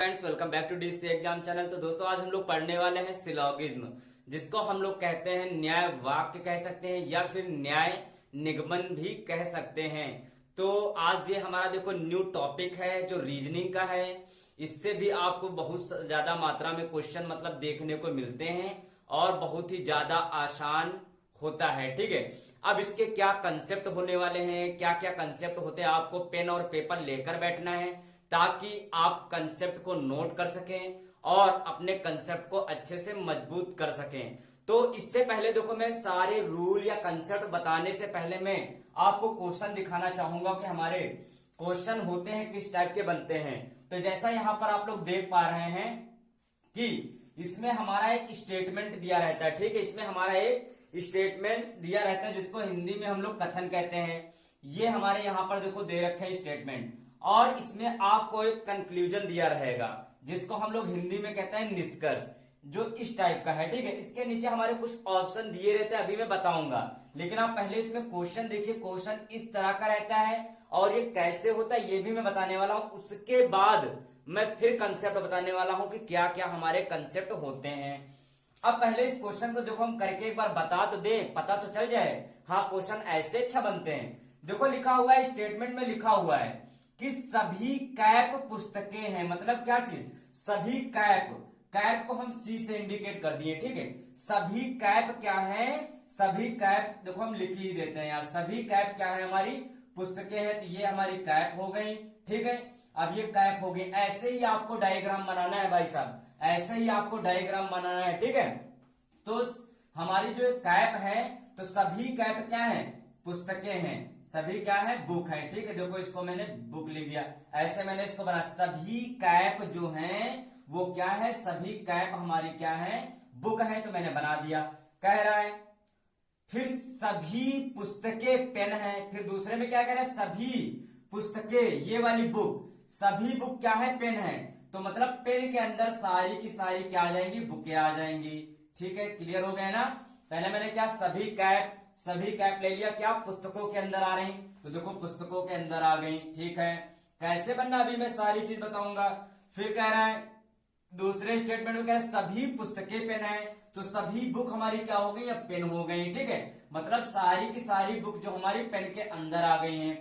Friends, welcome back to DC exam channel. तो दोस्तों, आज हम लोग पढ़ने वाले हैं सिलोगिज्म, जिसको हम लोग कहते हैं न्याय वाक्य कह सकते हैं या फिर न्याय निगमन भी कह सकते हैं। तो आज ये हमारा देखो न्यू टॉपिक है जो रीजनिंग का है। इससे भी आपको बहुत ज्यादा मात्रा में क्वेश्चन मतलब देखने को मिलते हैं और बहुत ही ज्यादा आसान होता है। ठीक है, अब इसके क्या कंसेप्ट होने वाले हैं, क्या क्या कंसेप्ट होते हैं, आपको पेन और पेपर लेकर बैठना है ताकि आप कंसेप्ट को नोट कर सकें और अपने कंसेप्ट को अच्छे से मजबूत कर सकें। तो इससे पहले देखो, मैं सारे रूल या कंसेप्ट बताने से पहले मैं आपको क्वेश्चन दिखाना चाहूंगा कि हमारे क्वेश्चन होते हैं किस टाइप के बनते हैं। तो जैसा यहां पर आप लोग देख पा रहे हैं कि इसमें हमारा एक स्टेटमेंट दिया रहता है। ठीक है, इसमें हमारा एक स्टेटमेंट दिया रहता है जिसको हिंदी में हम लोग कथन कहते हैं। ये हमारे यहां पर देखो दे रखे हैं स्टेटमेंट, और इसमें आपको एक कंक्लूजन दिया रहेगा जिसको हम लोग हिंदी में कहते हैं निष्कर्ष, जो इस टाइप का है। ठीक है, इसके नीचे हमारे कुछ ऑप्शन दिए रहते हैं, अभी मैं बताऊंगा, लेकिन आप पहले इसमें क्वेश्चन देखिए। क्वेश्चन इस तरह का रहता है और ये कैसे होता है ये भी मैं बताने वाला हूं। उसके बाद मैं फिर कंसेप्ट बताने वाला हूं कि क्या क्या हमारे कंसेप्ट होते हैं। अब पहले इस क्वेश्चन को देखो हम करके एक बार बता तो दे, पता तो चल जाए। हाँ, क्वेश्चन ऐसे अच्छा बनते हैं। देखो लिखा हुआ है, स्टेटमेंट में लिखा हुआ है कि सभी कैप पुस्तकें हैं। मतलब क्या चीज? सभी कैप, कैप को हम सी से इंडिकेट कर दिए। ठीक है, सभी कैप क्या है? सभी कैप देखो हम लिख ही देते हैं यार। सभी कैप क्या है? हमारी पुस्तकें हैं। तो ये हमारी कैप हो गई। ठीक है, अब ये कैप हो गई। ऐसे ही आपको डायग्राम बनाना है भाई साहब, ऐसे ही आपको डायग्राम बनाना है। ठीक है, तो हमारी जो कैप है, तो सभी कैप क्या है? पुस्तकें हैं। सभी क्या है? बुक है। ठीक है, देखो इसको मैंने बुक लिख दिया, ऐसे मैंने इसको बना। सभी कैप जो हैं वो क्या है? सभी कैप हमारी क्या है? बुक है, तो मैंने बना दिया। कह रहा है फिर सभी पुस्तकें पेन है। फिर दूसरे में क्या कह रहा है? सभी पुस्तकें, ये वाली बुक, सभी बुक क्या है? पेन है। तो मतलब पेन के अंदर सारी की सारी क्या आ जाएंगी? बुकें आ जाएंगी। ठीक है, क्लियर हो गया ना? पहले मैंने क्या सभी कैप, सभी कैप ले लिया, क्या पुस्तकों के अंदर आ रही, तो देखो पुस्तकों के अंदर आ गई। ठीक है, कैसे बनना अभी मैं सारी चीज बताऊंगा। फिर कह रहा है दूसरे स्टेटमेंट में, कह रहा है सभी पुस्तकें पेन है, तो सभी बुक हमारी क्या हो गई? अब पेन हो गई। ठीक है, मतलब सारी की सारी बुक जो हमारी पेन के अंदर आ गई हैं।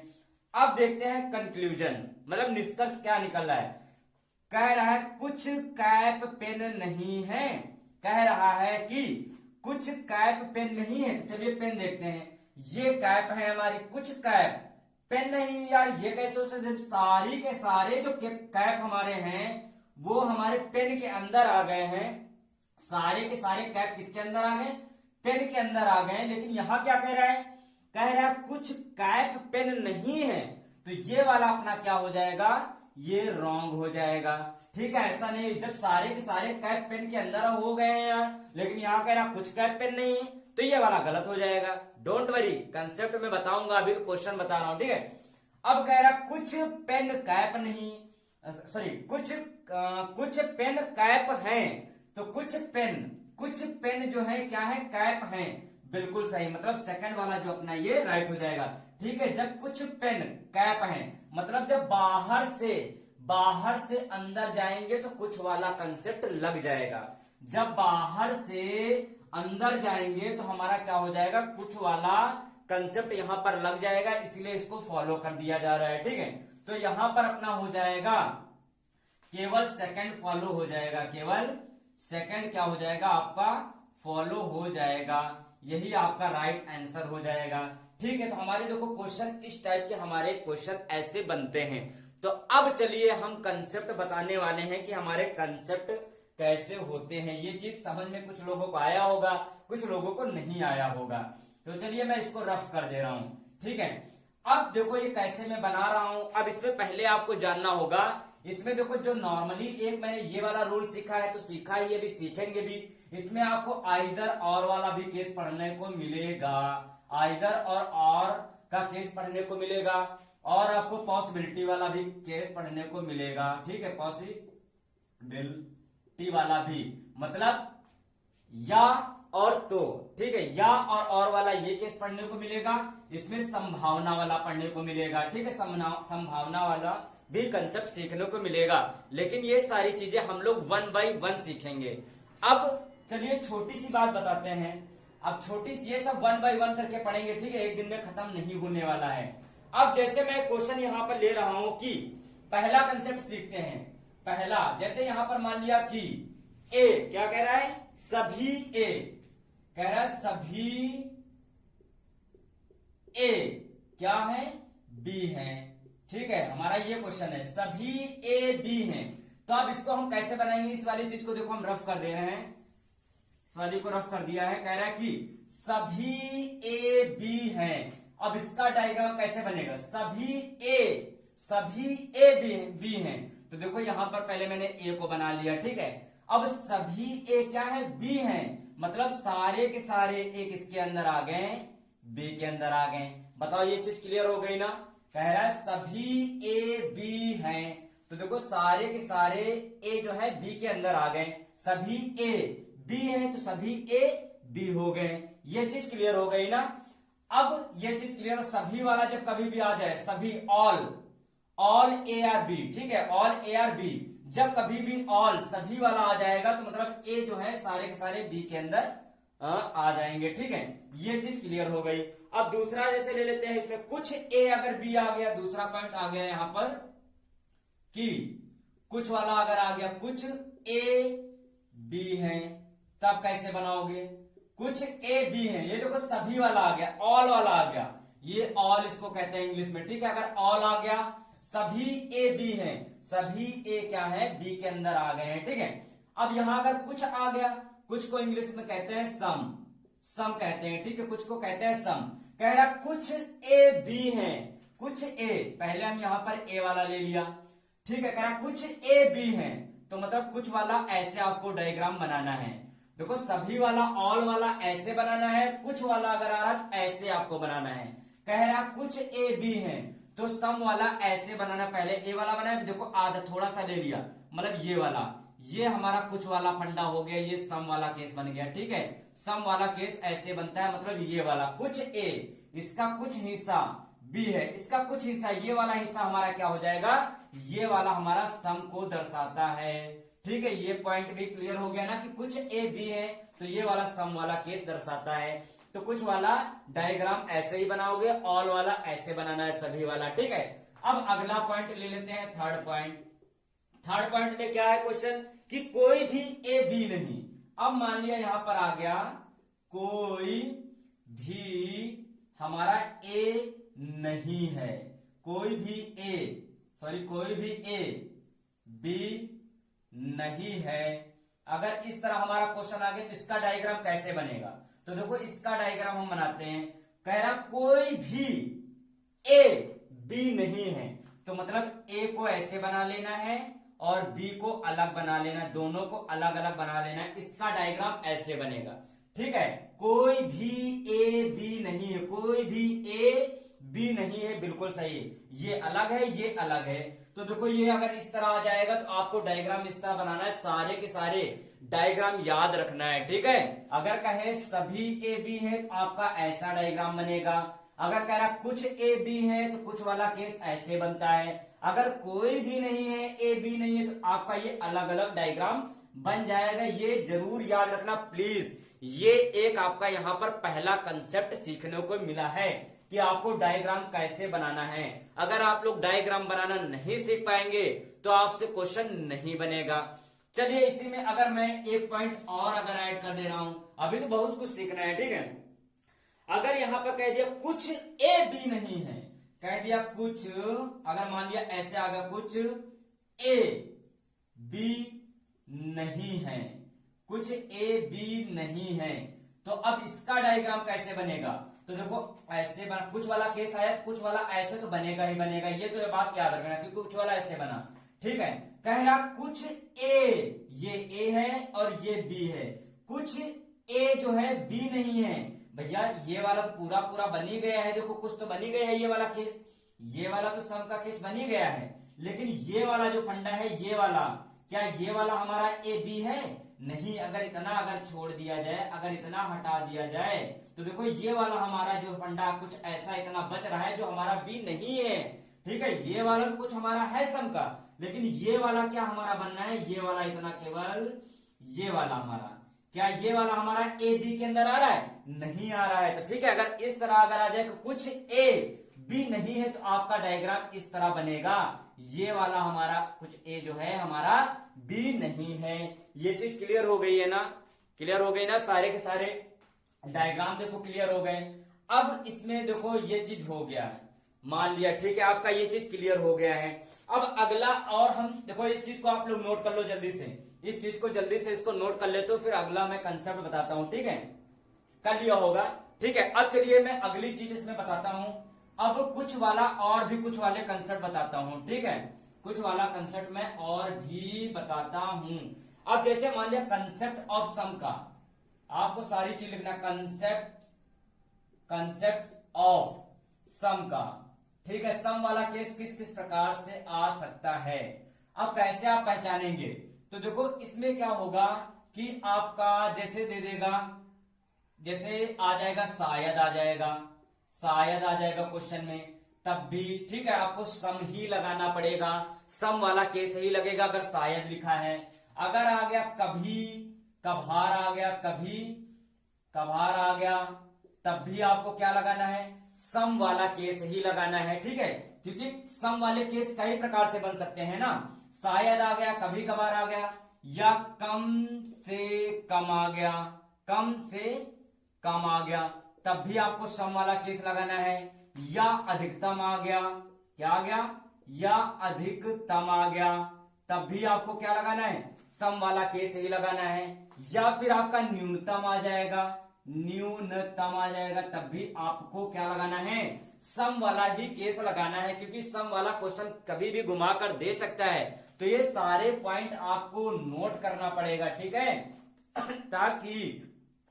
अब देखते हैं कंक्लूजन, मतलब निष्कर्ष क्या निकल रहा है। कह रहा है कुछ कैप पेन नहीं है। कह रहा है कि कुछ कैप पेन नहीं है। तो चलिए पेन देखते हैं। ये कैप है हमारी, कुछ कैप पेन नहीं। यार ये कैसे हो सकता है? सारी के सारे जो कैप हमारे हैं वो हमारे पेन के अंदर आ गए हैं। सारे के सारे कैप किसके अंदर आ गए? पेन के अंदर आ गए। लेकिन यहां क्या कह रहा है? कह रहा है कुछ कैप पेन नहीं है। तो ये वाला अपना क्या हो जाएगा? ये रॉन्ग हो जाएगा। ठीक है, ऐसा नहीं, जब सारे के सारे कैप पेन के अंदर हो गए हैं यार, लेकिन यहां कह रहा कुछ कैप पेन नहीं है, तो ये वाला गलत हो जाएगा। डोंट वरी, कंसेप्ट में बताऊंगा, अभी तो क्वेश्चन बता रहा हूं। ठीक है, अब कह रहा कुछ पेन कैप नहीं, सॉरी कुछ पेन कैप हैं। तो कुछ पेन जो है क्या है? कैप हैं। बिल्कुल सही, मतलब सेकंड वाला जो अपना ये राइट हो जाएगा। ठीक है, जब कुछ पेन कैप हैं, मतलब जब बाहर से अंदर जाएंगे तो कुछ वाला कंसेप्ट लग जाएगा। जब बाहर से अंदर जाएंगे तो हमारा क्या हो जाएगा? कुछ वाला कंसेप्ट यहां पर लग जाएगा, इसलिए इसको फॉलो कर दिया जा रहा है। ठीक है, तो यहां पर अपना हो जाएगा केवल सेकंड फॉलो हो जाएगा। केवल सेकंड क्या हो जाएगा? आपका फॉलो हो जाएगा। यही आपका राइट आंसर हो जाएगा। ठीक है, तो हमारे देखो क्वेश्चन इस टाइप के हमारे क्वेश्चन ऐसे बनते हैं। तो अब चलिए हम कंसेप्ट बताने वाले हैं कि हमारे कंसेप्ट कैसे होते हैं। ये चीज समझ में कुछ लोगों को आया होगा, कुछ लोगों को नहीं आया होगा। तो चलिए मैं इसको रफ कर दे रहा हूं। ठीक है, अब देखो ये कैसे मैं बना रहा हूं। अब इसमें पहले आपको जानना होगा, इसमें देखो जो नॉर्मली एक मैंने ये वाला रूल सीखा है, तो सीखा ही, अभी सीखेंगे भी। इसमें आपको आइदर और वाला भी केस पढ़ने को मिलेगा। आइदर और का केस पढ़ने को मिलेगा, और आपको पॉसिबिलिटी वाला भी केस पढ़ने को मिलेगा। ठीक है, पॉसिबिलिटी वाला भी, मतलब या और तो। ठीक है, या और वाला ये केस पढ़ने को मिलेगा। इसमें संभावना वाला पढ़ने को मिलेगा। ठीक है, संभावना वाला भी कंसेप्ट सीखने को मिलेगा। लेकिन ये सारी चीजें हम लोग 1 बाय 1 सीखेंगे। अब चलिए छोटी सी बात बताते हैं। अब छोटी सी ये सब 1 बाय 1 करके पढ़ेंगे, ठीक है, एक दिन में खत्म नहीं होने वाला है। अब जैसे मैं क्वेश्चन यहां पर ले रहा हूं कि पहला कंसेप्ट सीखते हैं। पहला जैसे यहां पर मान लिया कि ए क्या कह रहा है, सभी ए कह रहा है, सभी ए क्या है, बी है। ठीक है, हमारा ये क्वेश्चन है, सभी ए बी हैं। तो अब इसको हम कैसे बनाएंगे, इस वाली चीज को देखो हम रफ कर दे रहे हैं, इस वाली को रफ कर दिया है। कह रहा है कि सभी ए बी हैं। अब इसका डायग्राम कैसे बनेगा, सभी ए बी हैं। तो देखो यहां पर पहले मैंने ए को बना लिया, ठीक है। अब सभी ए क्या है, बी हैं, मतलब सारे के सारे ए किसके अंदर आ गए, बी के अंदर आ गए। बताओ ये चीज क्लियर हो गई ना। कह रहा है सभी ए बी हैं, तो देखो सारे के सारे ए जो है बी के अंदर आ गए। सभी ए बी हैं तो सभी ए बी हो गए। ये चीज क्लियर हो गई ना। अब ये चीज क्लियर हो, सभी वाला जब कभी भी आ जाए, सभी ऑल ए आर बी, ठीक है, ऑल ए आर बी, जब कभी भी ऑल सभी वाला आ जाएगा तो मतलब ए जो है सारे के सारे बी के अंदर आ जाएंगे, ठीक है। ये चीज क्लियर हो गई। अब दूसरा जैसे ले लेते हैं, इसमें कुछ ए अगर बी आ गया, दूसरा पॉइंट आ गया यहां पर कि कुछ वाला अगर आ गया, कुछ ए बी है, तब कैसे बनाओगे, कुछ ए बी है, ये देखो सभी वाला आ गया, ऑल वाला आ गया, ये ऑल इसको कहते हैं इंग्लिश में, ठीक है। अगर ऑल आ गया, सभी ए बी हैं, सभी ए क्या है, बी के अंदर आ गए हैं, ठीक है। अब यहां अगर कुछ आ गया, कुछ को इंग्लिश में कहते हैं सम कहते हैं, ठीक है, कुछ को कहते हैं सम। कह रहा कुछ ए बी हैं, कुछ ए, पहले हम यहां पर ए वाला ले लिया, ठीक है। कह रहा कुछ ए बी हैं, तो मतलब कुछ वाला ऐसे आपको डायग्राम बनाना है। देखो सभी वाला ऑल वाला ऐसे बनाना है, कुछ वाला अगर आ रहा तो ऐसे आपको बनाना है। कह रहा कुछ ए बी हैं, तो सम वाला ऐसे बनाना, पहले ए वाला बनाया, देखो आधा थोड़ा सा ले लिया, मतलब ये वाला, ये हमारा कुछ वाला फंडा हो गया, ये सम वाला केस बन गया, ठीक है। सम वाला केस ऐसे बनता है, मतलब ये वाला कुछ ए, इसका कुछ हिस्सा बी है, इसका कुछ हिस्सा, ये वाला हिस्सा हमारा क्या हो जाएगा, ये वाला हमारा सम को दर्शाता है, ठीक है। ये पॉइंट भी क्लियर हो गया ना कि कुछ ए बी है तो ये वाला सम वाला केस दर्शाता है। तो कुछ वाला डायग्राम ऐसे ही बनाओगे, ऑल वाला ऐसे बनाना है, सभी वाला, ठीक है। अब अगला पॉइंट ले लेते हैं, थर्ड पॉइंट में क्या है क्वेश्चन कि कोई भी ए बी नहीं। अब मान लिया यहां पर आ गया कोई भी हमारा ए नहीं है, कोई भी ए बी नहीं है। अगर इस तरह हमारा क्वेश्चन आ गया तो इसका डायग्राम कैसे बनेगा, तो देखो इसका डायग्राम हम बनाते हैं। कह रहा कोई भी ए बी नहीं है, तो मतलब ए को ऐसे बना लेना है और बी को अलग बना लेना, दोनों को अलग अलग बना लेना है। इसका डायग्राम ऐसे बनेगा, ठीक है। कोई भी ए बी नहीं है, कोई भी ए बी नहीं है, बिल्कुल सही है, ये अलग है, ये अलग है। तो देखो ये अगर इस तरह आ जाएगा तो आपको डायग्राम इस तरह बनाना है, सारे के सारे डायग्राम याद रखना है, ठीक है। अगर कहे सभी ए बी है तो आपका ऐसा डायग्राम बनेगा। अगर कह रहा कुछ ए बी है तो कुछ वाला केस ऐसे बनता है। अगर कोई भी नहीं है, ए बी नहीं है, तो आपका ये अलग अलग डायग्राम बन जाएगा। ये जरूर याद रखना प्लीज। ये एक आपका यहाँ पर पहला कंसेप्ट सीखने को मिला है कि आपको डायग्राम कैसे बनाना है। अगर आप लोग डायग्राम बनाना नहीं सीख पाएंगे तो आपसे क्वेश्चन नहीं बनेगा। चलिए इसी में अगर मैं एक पॉइंट और अगर ऐड कर दे रहा हूं, अभी तो बहुत कुछ सीखना है, ठीक है। अगर यहां पर कह दिया कुछ ए बी नहीं है, कह दिया कुछ, अगर मान लिया ऐसे आ गया कुछ ए बी नहीं है, कुछ ए बी नहीं है, तो अब इसका डायग्राम कैसे बनेगा, तो देखो ऐसे बना, कुछ वाला केस आया तो कुछ वाला ऐसे तो बनेगा ही बनेगा, ये तो ये बात याद रखना कि कुछ वाला ऐसे बना, ठीक है। कह रहा कुछ ए, ये ए है और ये बी है, कुछ ए जो है बी नहीं है। भैया ये वाला तो पूरा पूरा बन ही गया है, देखो कुछ तो बन ही गया है, ये वाला केस, ये वाला तो सम का केस बन ही गया है, लेकिन ये वाला जो फंडा है, ये वाला, क्या ये वाला हमारा ए बी है, नहीं। अगर इतना अगर छोड़ दिया जाए, अगर इतना हटा दिया जाए, तो देखो ये वाला हमारा जो फंडा कुछ ऐसा इतना बच रहा है जो हमारा बी नहीं है, ठीक है, ये वाला कुछ हमारा है सम का, लेकिन ये वाला क्या हमारा बनना है, ये वाला इतना केवल ये वाला हमारा, क्या ये वाला हमारा ए बी के अंदर आ रहा है, नहीं आ रहा है। तो ठीक है, अगर इस तरह अगर आ जाए कि कुछ ए बी नहीं है तो आपका डायग्राम इस तरह बनेगा, ये वाला हमारा कुछ ए जो है हमारा बी नहीं है। ये चीज क्लियर हो गई है ना, क्लियर हो गई ना, सारे के सारे डायग्राम देखो क्लियर हो गए। अब इसमें देखो ये चीज हो गया है, मान लिया, ठीक है, आपका ये चीज क्लियर हो गया है। अब अगला, और हम देखो इस चीज को आप लोग नोट कर लो जल्दी से, इस चीज को जल्दी से इसको नोट कर ले, तो फिर अगला मैं कंसेप्ट बताता हूं, ठीक है, कर लिया होगा, ठीक है। अब चलिए मैं अगली चीज इसमें बताता हूं, अब कुछ वाला और भी कुछ वाले कंसेप्ट बताता हूं, ठीक है, कुछ वाला कंसेप्ट मैं और भी बताता हूं। अब जैसे मान लिया कंसेप्ट ऑफ सम का, आपको सारी चीज लिखना, कंसेप्ट ऑफ सम का, ठीक है, सम वाला केस किस किस प्रकार से आ सकता है। अब कैसे आप पहचानेंगे, तो देखो इसमें क्या होगा कि आपका जैसे दे देगा, जैसे आ जाएगा शायद आ जाएगा, शायद आ जाएगा क्वेश्चन में, तब भी ठीक है आपको सम ही लगाना पड़ेगा, सम वाला केस ही लगेगा अगर शायद लिखा है। अगर आ गया कभी, कभार आ गया, कभी कभार आ गया, तब भी आपको क्या लगाना है, सम वाला केस ही लगाना है, ठीक है, क्योंकि सम वाले केस कई प्रकार से बन सकते हैं ना, शायद आ गया, कभी कभार आ गया, या कम से कम आ गया, कम से कम आ गया, तब भी आपको सम वाला केस लगाना है, या अधिकतम आ गया, क्या आ गया, या अधिकतम आ गया, तब भी आपको क्या लगाना है, सम वाला केस ही लगाना है, या फिर आपका न्यूनतम आ जाएगा, न्यूनतम आ जाएगा, तब भी आपको क्या लगाना है, सम वाला ही केस लगाना है, क्योंकि सम वाला क्वेश्चन कभी भी घुमा कर दे सकता है। तो ये सारे पॉइंट आपको नोट करना पड़ेगा, ठीक है, ताकि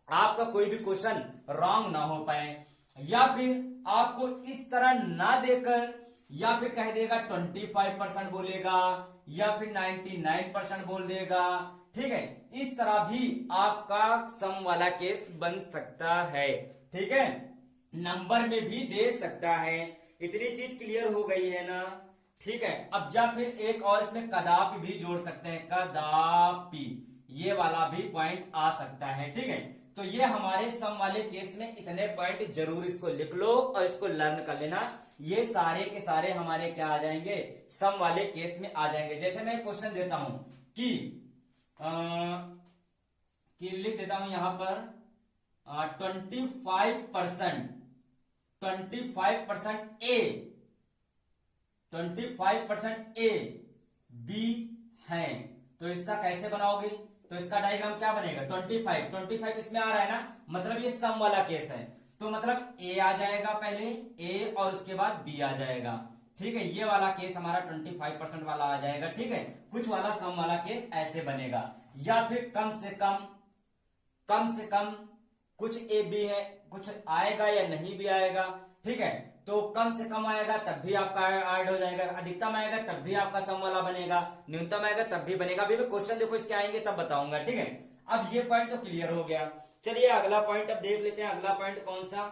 आपका कोई भी क्वेश्चन रॉन्ग ना हो पाए। या फिर आपको इस तरह ना देकर, या फिर कह देगा 25% बोलेगा, या फिर 99% बोल देगा, ठीक है, इस तरह भी आपका सम वाला केस बन सकता है, ठीक है, नंबर में भी दे सकता है। इतनी चीज क्लियर हो गई है ना, ठीक है। अब या फिर एक और इसमें कदापि भी जोड़ सकते हैं, कदापि, ये वाला भी पॉइंट आ सकता है, ठीक है। तो ये हमारे सम वाले केस में इतने पॉइंट जरूर इसको लिख लो और इसको लर्न कर लेना, ये सारे के सारे हमारे क्या आ जाएंगे, सम वाले केस में आ जाएंगे। जैसे मैं क्वेश्चन देता हूं कि लिख देता हूं यहां पर 25% ए, 25% ए बी है, तो इसका कैसे बनाओगे, तो इसका डायग्राम क्या बनेगा, 25 इसमें आ रहा है ना, मतलब ये सम वाला केस है, तो मतलब ए आ जाएगा पहले, ए और उसके बाद बी आ जाएगा, ठीक है, ये वाला केस हमारा 25% वाला आ जाएगा, ठीक है। कुछ वाला सम वाला केस ऐसे बनेगा, या फिर कम से कम कुछ ए बी है, कुछ आएगा या नहीं भी आएगा, ठीक है, तो कम से कम आएगा तब भी आपका ऐड हो जाएगा, अधिकतम आएगा तब भी आपका सम वाला बनेगा, न्यूनतम आएगा तब भी बनेगा। अभी मैं क्वेश्चन देखो इसके आएंगे तब बताऊंगा, ठीक है। अब ये पॉइंट तो क्लियर हो गया, चलिए अगला पॉइंट अब देख लेते हैं, अगला पॉइंट कौन सा।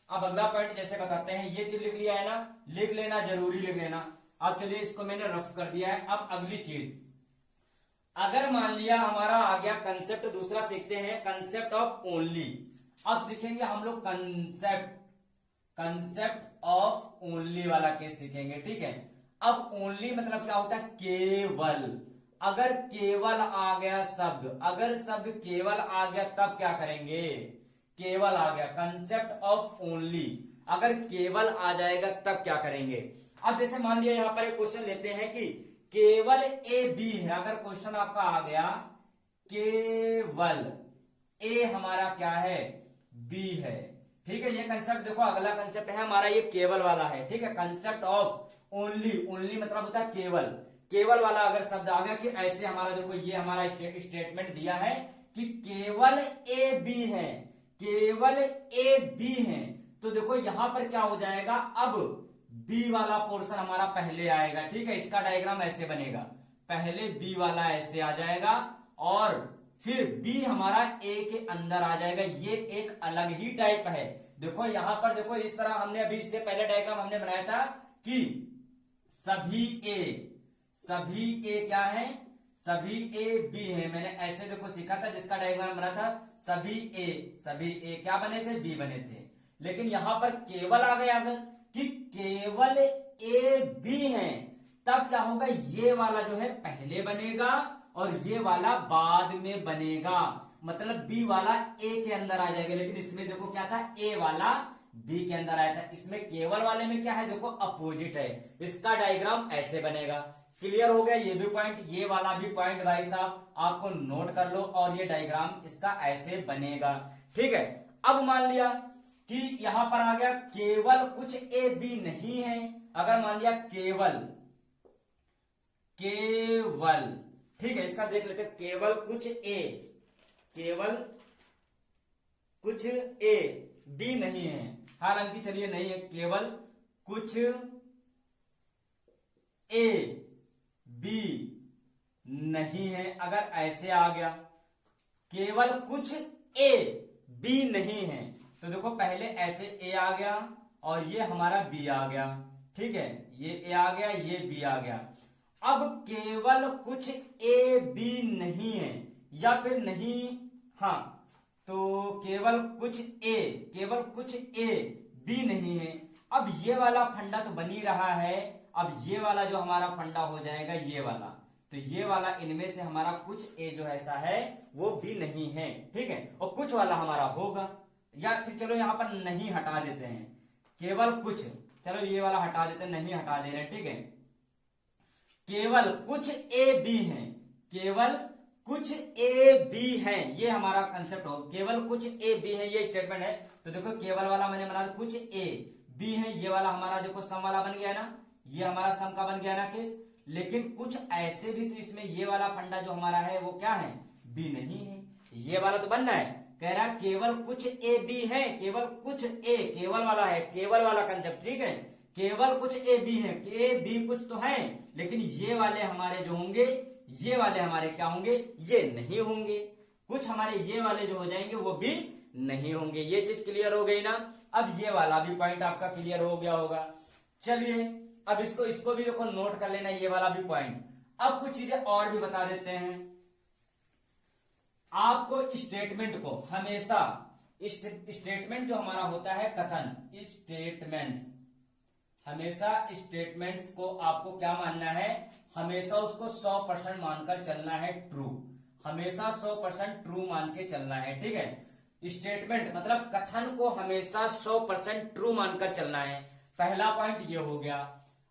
अब अगला पॉइंट जैसे बताते हैं, ये चीज लिख लिया है ना, लिख लेना, जरूरी लिख लेना। अब चलिए इसको मैंने रफ कर दिया है। अब अगली चीज, अगर मान लिया हमारा आ गया कंसेप्ट, दूसरा सीखते हैं कंसेप्ट ऑफ ओनली। अब सीखेंगे हम लोग कंसेप्ट ऑफ ओनली वाला केस सीखेंगे, ठीक है। अब ओनली मतलब क्या होता है, केवल, अगर केवल आ गया शब्द, अगर शब्द केवल आ गया तब क्या करेंगे, केवल आ गया, कंसेप्ट ऑफ ओनली, अगर केवल आ जाएगा तब क्या करेंगे। अब जैसे मान लिया यहां पर एक क्वेश्चन लेते हैं कि केवल ए बी है, अगर क्वेश्चन आपका आ गया केवल ए हमारा क्या है, बी है, ठीक है। ये कंसेप्ट देखो, अगला कंसेप्ट है हमारा ये केवल वाला है, ठीक है, कंसेप्ट ऑफ ओनली। ओनली मतलब होता है केवल, केवल वाला अगर शब्द आ गया कि ऐसे हमारा देखो ये हमारा स्टेटमेंट दिया है कि केवल ए बी है, केवल ए बी है, तो देखो यहां पर क्या हो जाएगा, अब बी वाला पोर्शन हमारा पहले आएगा, ठीक है, इसका डायग्राम ऐसे बनेगा, पहले बी वाला ऐसे आ जाएगा और फिर बी हमारा ए के अंदर आ जाएगा। ये एक अलग ही टाइप है, देखो यहां पर देखो इस तरह हमने अभी इससे पहले डायग्राम हमने बनाया था कि सभी ए, सभी ए क्या है, सभी ए बी है। मैंने ऐसे देखो सीखा था, जिसका डायग्राम बना था सभी ए क्या बने थे, बी बने थे। लेकिन यहां पर केवल आ गया अगर कि केवल ए बी है, तब क्या होगा, ये वाला जो है पहले बनेगा और ये वाला बाद में बनेगा, मतलब बी वाला ए के अंदर आ जाएगा। लेकिन इसमें देखो क्या था, ए वाला बी के अंदर आया था। इसमें केवल वाले में क्या है, देखो अपोजिट है। इसका डायग्राम ऐसे बनेगा। क्लियर हो गया ये भी पॉइंट, ये वाला भी पॉइंट भाई साहब आपको नोट कर लो, और ये डायग्राम इसका ऐसे बनेगा। ठीक है, अब मान लिया कि यहां पर आ गया केवल कुछ ए बी नहीं है। अगर मान लिया केवल ठीक है, इसका देख लेते हैं, केवल कुछ ए बी नहीं है। हालांकि चलिए नहीं है, केवल कुछ ए बी नहीं है। अगर ऐसे आ गया केवल कुछ ए बी नहीं है, तो देखो पहले ऐसे ए आ गया और ये हमारा बी आ गया। ठीक है, ये ए आ गया, ये बी आ गया। अब केवल कुछ ए बी नहीं है, या फिर नहीं, हाँ, तो केवल कुछ ए बी नहीं है। अब ये वाला फंडा तो बन ही रहा है। अब ये वाला जो हमारा फंडा हो जाएगा, ये वाला, तो ये वाला इनमें से हमारा कुछ ए जो ऐसा है वो भी नहीं है। ठीक है, और कुछ वाला हमारा होगा, या फिर चलो यहां पर नहीं हटा देते हैं, केवल कुछ, चलो ये वाला हटा देते हैं, नहीं हटा दे रहे। ठीक है, केवल कुछ ए बी है, केवल कुछ ए बी है, ये हमारा कंसेप्ट हो। केवल कुछ ए बी है, ये स्टेटमेंट है। तो देखो केवल वाला मैंने बना दिया, कुछ ए बी है, ये वाला हमारा देखो सम वाला बन गया ना, ये हमारा सम का बन गया ना केस। लेकिन कुछ ऐसे भी तो इसमें ये वाला फंडा जो हमारा है वो क्या है, बी नहीं है। ये वाला तो बनना है, कह रहा केवल कुछ ए बी है, केवल कुछ ए, केवल वाला है, केवल वाला कंसेप्ट। ठीक है, केवल कुछ ए बी है, ए बी कुछ तो है, लेकिन ये वाले हमारे जो होंगे, ये वाले हमारे क्या होंगे, ये नहीं होंगे। कुछ हमारे ये वाले जो हो जाएंगे वो भी नहीं होंगे। ये चीज क्लियर हो गई ना। अब ये वाला भी पॉइंट आपका क्लियर हो गया होगा। चलिए अब इसको भी देखो नोट कर लेना, ये वाला भी पॉइंट। अब कुछ चीजें और भी बता देते हैं आपको। स्टेटमेंट को हमेशा, स्टेटमेंट जो हमारा होता है कथन, स्टेटमेंट्स, हमेशा स्टेटमेंट्स को आपको क्या मानना है, हमेशा उसको 100% मानकर चलना है, ट्रू, हमेशा 100% ट्रू मान के चलना है। ठीक है, स्टेटमेंट मतलब कथन को हमेशा 100% ट्रू मानकर चलना है। पहला पॉइंट ये हो गया।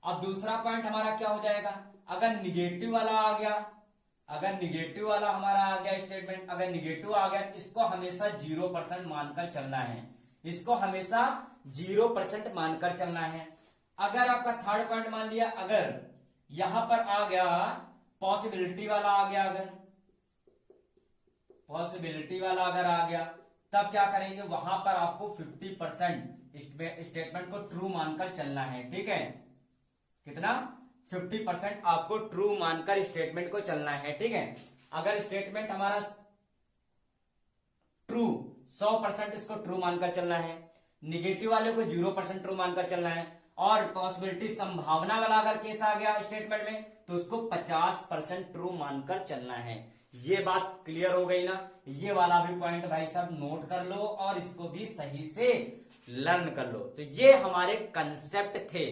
अब दूसरा पॉइंट हमारा क्या हो जाएगा, अगर निगेटिव वाला आ गया, अगर निगेटिव वाला हमारा आ गया स्टेटमेंट, अगर निगेटिव आ गया, इसको हमेशा 0% मानकर चलना है, इसको हमेशा 0% मानकर चलना है। अगर आपका थर्ड पॉइंट मान लिया, अगर यहां पर आ गया पॉसिबिलिटी वाला आ गया, अगर पॉसिबिलिटी वाला अगर आ गया, तब क्या करेंगे, वहां पर आपको 50% स्टेटमेंट को ट्रू मानकर चलना है। ठीक है, कितना, 50% आपको ट्रू मानकर स्टेटमेंट को चलना है। ठीक है, अगर स्टेटमेंट हमारा ट्रू 100% इसको ट्रू मानकर चलना है, निगेटिव वाले को 0% ट्रू मानकर चलना है, और पॉसिबिलिटी संभावना वाला अगर केस आ गया स्टेटमेंट में, तो उसको 50% ट्रू मानकर चलना है। ये बात क्लियर हो गई ना। ये वाला भी पॉइंट भाई साहब नोट कर लो और इसको भी सही से लर्न कर लो। तो ये हमारे कंसेप्ट थे।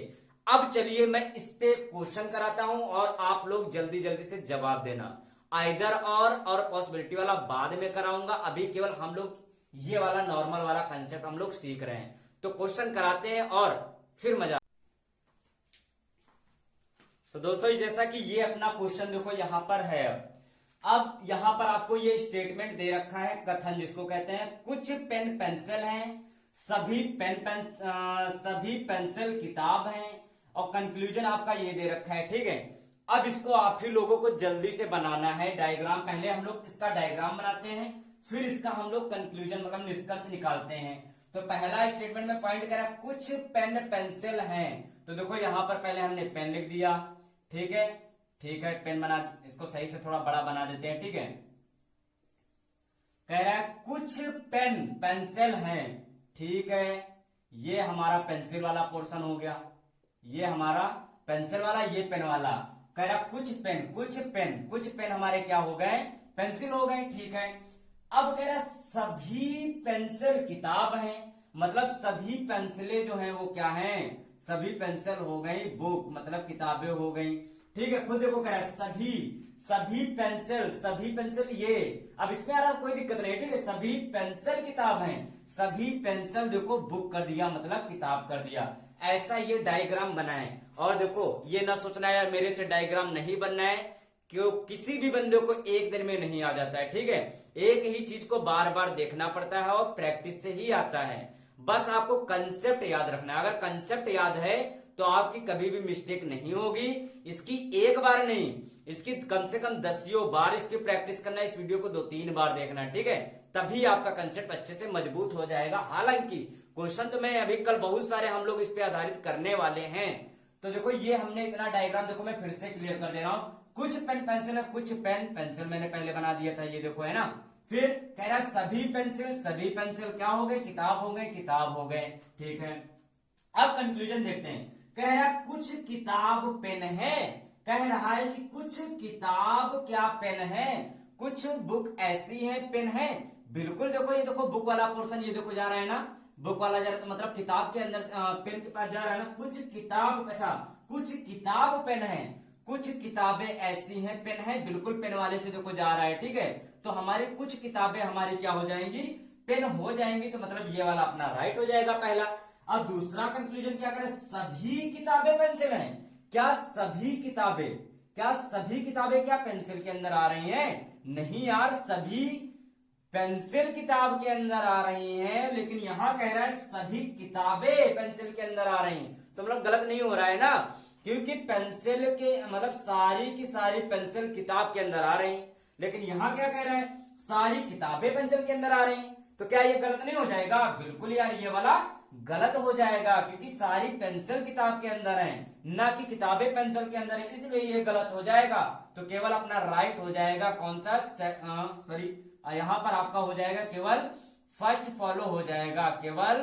अब चलिए मैं इस पे क्वेश्चन कराता हूं और आप लोग जल्दी जल्दी से जवाब देना। आइदर और पॉसिबिलिटी वाला बाद में कराऊंगा, अभी केवल हम लोग ये वाला नॉर्मल वाला कंसेप्ट हम लोग सीख रहे हैं। तो क्वेश्चन कराते हैं और फिर मजा। तो दोस्तों जैसा कि ये अपना क्वेश्चन देखो यहां पर है। अब यहां पर आपको ये स्टेटमेंट दे रखा है कथन, जिसको कहते हैं कुछ पेन पेंसिल हैं, सभी पेंसिल किताब हैं, और कंक्लूजन आपका ये दे रखा है। ठीक है, अब इसको आप ही लोगों को जल्दी से बनाना है डायग्राम। पहले हम लोग इसका डायग्राम बनाते हैं, फिर इसका हम लोग कंक्लूजन मतलब निष्कर्ष निकालते हैं। तो पहला स्टेटमेंट में पॉइंट करा कुछ पेन पेंसिल हैं, तो देखो यहां पर पहले हमने पेन लिख दिया। ठीक है, ठीक है, पेन बना, इसको सही से थोड़ा बड़ा बना देते हैं। ठीक है, कह रहा है कुछ पेन पेंसिल हैं। ठीक है, ये हमारा पेंसिल वाला पोर्शन हो गया, ये हमारा पेंसिल वाला, ये पेन वाला। कह रहा कुछ पेन हमारे क्या हो गए, पेंसिल हो गए, ठीक है। अब कह रहा सभी पेंसिल किताब हैं, मतलब सभी पेंसिलें जो हैं वो क्या हैं, सभी पेंसिल हो गई बुक, मतलब किताबें हो गई, ठीक है। खुद देखो कह रहा है सभी पेंसिल ये, अब इसमें आ रहा कोई दिक्कत नहीं, ठीक है। सभी पेंसिल किताब हैं, सभी पेंसिल देखो बुक कर दिया, मतलब किताब कर दिया। ऐसा ये डायग्राम बनाए। और देखो ये ना सोचना यार मेरे से डायग्राम नहीं बनना है, क्यों, किसी भी बंदे को एक दिन में नहीं आ जाता है, ठीक है। एक ही चीज को बार बार देखना पड़ता है और प्रैक्टिस से ही आता है। बस आपको कंसेप्ट याद रखना है। अगर कंसेप्ट याद है तो आपकी कभी भी मिस्टेक नहीं होगी। इसकी एक बार नहीं, इसकी कम से कम 10 बार इसकी प्रैक्टिस करना, इस वीडियो को 2-3 बार देखना, ठीक है। तभी आपका कंसेप्ट अच्छे से मजबूत हो जाएगा। हालांकि क्वेश्चन तो मैं अभी कल बहुत सारे हम लोग इस पे आधारित करने वाले हैं। तो देखो ये हमने इतना डायग्राम, देखो मैं फिर से क्लियर कर दे रहा हूं। कुछ पेन पेंसिल है, कुछ पेन पेंसिल मैंने पहले बना दिया था, ये देखो है ना। फिर कह रहा सभी पेंसिल क्या हो गए, किताब हो गए, ठीक है। अब कंक्लूजन देखते हैं। कह रहा कुछ किताब पेन है, कह रहा है कि कुछ किताब क्या पेन है, कुछ बुक ऐसी है पेन है। बिल्कुल देखो, ये देखो बुक वाला पोर्शन ये देखो जा रहा है ना, बुक वाला जा रहा है, तो मतलब किताब के अंदर पेन के पास जा रहा है ना। कुछ किताब, अच्छा कुछ किताब पेन है, कुछ किताबें ऐसी हैं पेन है, बिल्कुल पेन वाले से देखो जा रहा है, ठीक है। तो हमारी कुछ किताबें हमारी क्या हो जाएंगी, पेन हो जाएंगी, तो मतलब ये वाला अपना राइट हो जाएगा पहला। अब दूसरा कंक्लूजन क्या करें, सभी किताबें पेंसिल हैं। क्या सभी किताबें क्या पेंसिल के अंदर आ रही हैं? नहीं यार, सभी पेंसिल किताब के अंदर आ रही हैं, लेकिन यहां कह रहा है सभी किताबें पेंसिल के अंदर आ रही हैं, तो मतलब गलत नहीं हो रहा है ना, क्योंकि पेंसिल के मतलब सारी की सारी पेंसिल किताब के अंदर आ रही, लेकिन यहां क्या कह रहा है, सारी किताबें पेंसिल के अंदर आ रही। तो क्या ये गलत नहीं हो जाएगा? बिल्कुल यार, ये वाला गलत हो जाएगा, क्योंकि सारी पेंसिल किताब के अंदर है, ना कि किताबें पेंसिल के अंदर है, इसलिए ये गलत हो जाएगा। तो केवल अपना राइट हो जाएगा कौन सा, सॉरी यहां पर आपका हो जाएगा केवल फर्स्ट फॉलो हो जाएगा, केवल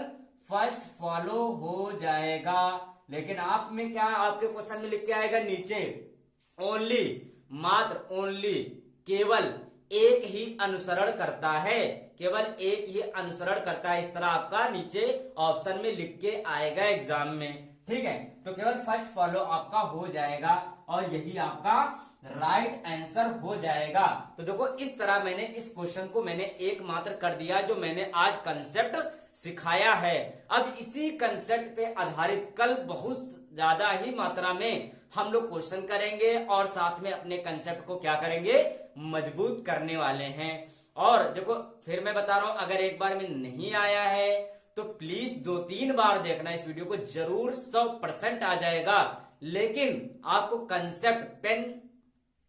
फर्स्ट फॉलो हो जाएगा। लेकिन आप में क्या, आपके क्वेश्चन में लिख के आएगा नीचे ओनली, मात्र ओनली, केवल एक ही अनुसरण करता है, केवल एक ही अनुसरण करता है, इस तरह आपका नीचे ऑप्शन में लिख के आएगा एग्जाम में, ठीक है। तो केवल फर्स्ट फॉलो आपका हो जाएगा और यही आपका राइट आंसर हो जाएगा। तो देखो इस तरह मैंने इस क्वेश्चन को मैंने एकमात्र कर दिया, जो मैंने आज कंसेप्ट सिखाया है। अब इसी कंसेप्ट पे आधारित कल बहुत ज्यादा ही मात्रा में हम लोग क्वेश्चन करेंगे और साथ में अपने कंसेप्ट को क्या करेंगे, मजबूत करने वाले हैं। और देखो फिर मैं बता रहा हूं, अगर एक बार में नहीं आया है तो प्लीज 2-3 बार देखना इस वीडियो को, जरूर 100% आ जाएगा। लेकिन आपको कंसेप्ट पेन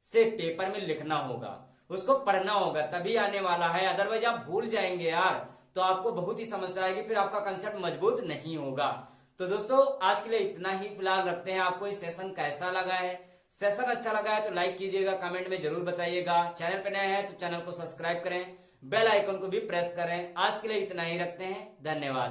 से पेपर में लिखना होगा, उसको पढ़ना होगा, तभी आने वाला है। अदरवाइज आप भूल जाएंगे यार, तो आपको बहुत ही समस्या आएगी, फिर आपका कंसेप्ट मजबूत नहीं होगा। तो दोस्तों आज के लिए इतना ही फिलहाल रखते हैं। आपको इस सेशन कैसा लगा है? सेशन अच्छा लगा है तो लाइक कीजिएगा, कमेंट में जरूर बताइएगा। चैनल पे नए हैं तो चैनल को सब्सक्राइब करें, बेल आइकन को भी प्रेस करें। आज के लिए इतना ही रखते हैं, धन्यवाद।